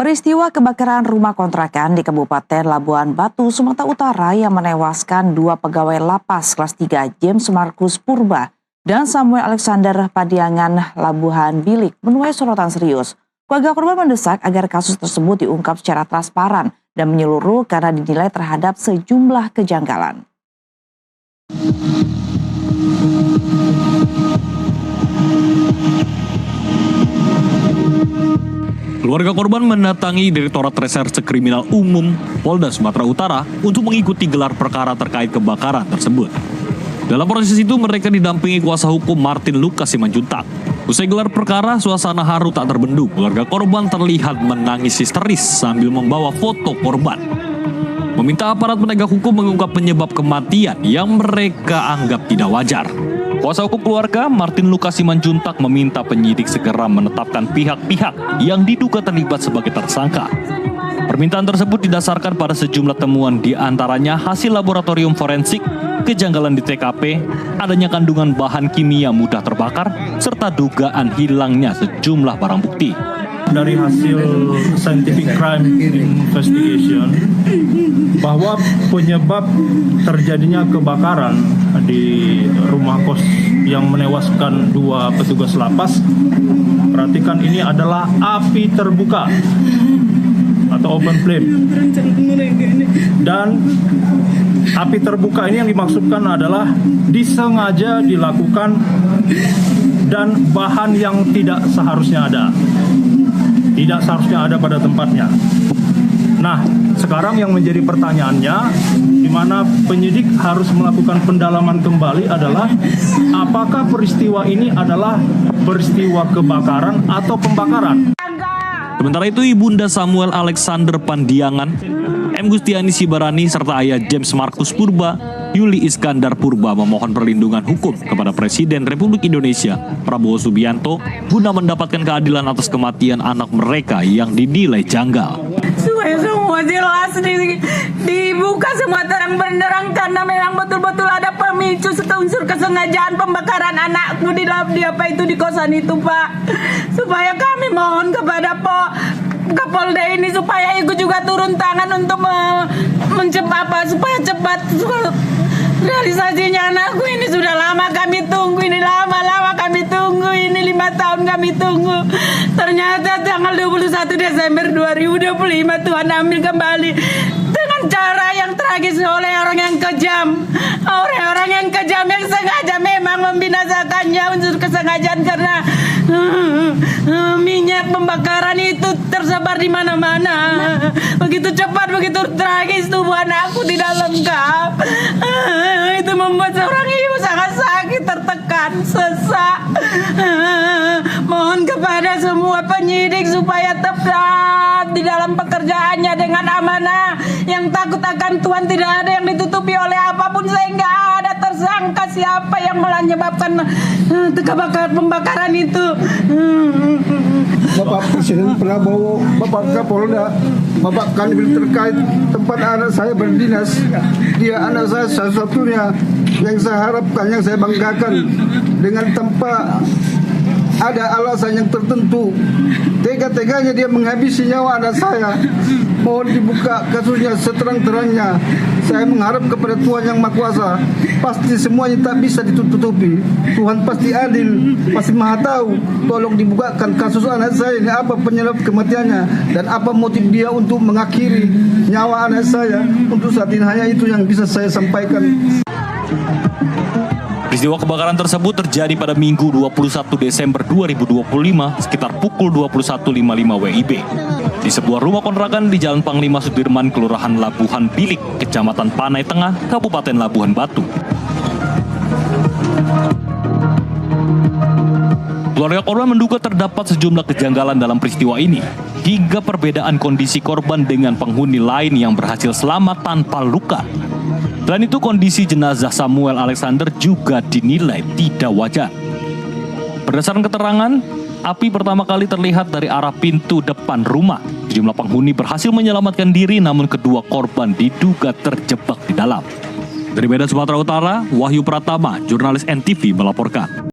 Peristiwa kebakaran rumah kontrakan di Kabupaten Labuhan Batu, Sumatera Utara yang menewaskan dua pegawai lapas kelas 3 James Markus Purba dan Samuel Alexander Padiangan Labuhan Bilik menuai sorotan serius. Keluarga korban mendesak agar kasus tersebut diungkap secara transparan dan menyeluruh karena dinilai terhadap sejumlah kejanggalan. Keluarga korban mendatangi Direktorat Reserse Kriminal Umum Polda Sumatera Utara untuk mengikuti gelar perkara terkait kebakaran tersebut. Dalam proses itu mereka didampingi kuasa hukum Martin Lucas Simanjuntak. Usai gelar perkara, suasana haru tak terbendung. Keluarga korban terlihat menangis histeris sambil membawa foto korban. Meminta aparat penegak hukum mengungkap penyebab kematian yang mereka anggap tidak wajar. Kuasa hukum keluarga Martin Lucas Simanjuntak meminta penyidik segera menetapkan pihak-pihak yang diduga terlibat sebagai tersangka. Permintaan tersebut didasarkan pada sejumlah temuan, di antaranya hasil laboratorium forensik, kejanggalan di TKP, adanya kandungan bahan kimia mudah terbakar, serta dugaan hilangnya sejumlah barang bukti. Dari hasil scientific crime investigation bahwa penyebab terjadinya kebakaran di rumah kos yang menewaskan dua petugas lapas, perhatikan ini adalah api terbuka atau open flame, dan api terbuka ini yang dimaksudkan adalah disengaja dilakukan dan bahan yang tidak seharusnya ada pada tempatnya. Nah, sekarang yang menjadi pertanyaannya, di mana penyidik harus melakukan pendalaman kembali adalah apakah peristiwa ini adalah peristiwa kebakaran atau pembakaran. Sementara itu, Ibunda Samuel Alexander Padiangan, M. Gustiani Sibarani, serta ayah James Markus Purba, Yuli Iskandar Purba, memohon perlindungan hukum kepada Presiden Republik Indonesia Prabowo Subianto guna mendapatkan keadilan atas kematian anak mereka yang dinilai janggal. Supaya semua jelas dibuka semua terang benderang, karena memang betul-betul ada pemicu unsur kesengajaan pembakaran anakku di kosan itu, Pak. Supaya kami mohon kepada Kapolda ini supaya ikut juga turun tangan untuk supaya cepat realisasinya anakku ini. Sudah lama kami tunggu ini, lama kami tunggu ini, 5 tahun kami tunggu. Ternyata tanggal 21 Desember 2025 Tuhan ambil kembali dengan cara yang tragis oleh orang yang kejam. Orang yang kejam yang sengaja memang membinasakannya, unsur kesengajaan, karena minyak pembakaran itu tersebar di mana-mana. Begitu cepat, begitu tragis, tubuh anakku tidak lengkap. Itu membuat seorang ibu sangat sakit, tertekan, sesak. Mohon kepada semua penyidik supaya tepat di dalam pekerjaannya dengan amanah, yang takut akan Tuhan, tidak ada yang ditutupi oleh apapun, sehingga ada tersangka siapa yang menyebabkan pembakaran itu. Bapak Presiden Prabowo, Bapak Kapolda, Bapak Kanwil terkait tempat anak saya berdinas. Dia anak saya satu-satunya yang saya harapkan, yang saya banggakan. Dengan tanpa ada alasan yang tertentu, tega-teganya dia menghabisi nyawa anak saya. Mohon dibuka kasusnya seterang-terangnya. Saya mengharap kepada Tuhan Yang Maha Kuasa, pasti semuanya tak bisa ditutupi. Tuhan pasti adil, pasti Maha tahu. Tolong dibukakan kasus anak saya ini, apa penyebab kematiannya dan apa motif dia untuk mengakhiri nyawa anak saya. Untuk saat ini hanya itu yang bisa saya sampaikan. Peristiwa kebakaran tersebut terjadi pada Minggu 21 Desember 2025 sekitar pukul 21.55 WIB di sebuah rumah kontrakan di Jalan Panglima Sudirman, Kelurahan Labuhan Bilik, Kecamatan Panai Tengah, Kabupaten Labuhan Batu. Keluarga korban menduga terdapat sejumlah kejanggalan dalam peristiwa ini, hingga perbedaan kondisi korban dengan penghuni lain yang berhasil selamat tanpa luka. Selain itu, kondisi jenazah Samuel Alexander juga dinilai tidak wajar. Berdasarkan keterangan, api pertama kali terlihat dari arah pintu depan rumah. Sejumlah penghuni berhasil menyelamatkan diri, namun kedua korban diduga terjebak di dalam. Dari Medan, Sumatera Utara, Wahyu Pratama, jurnalis NTV melaporkan.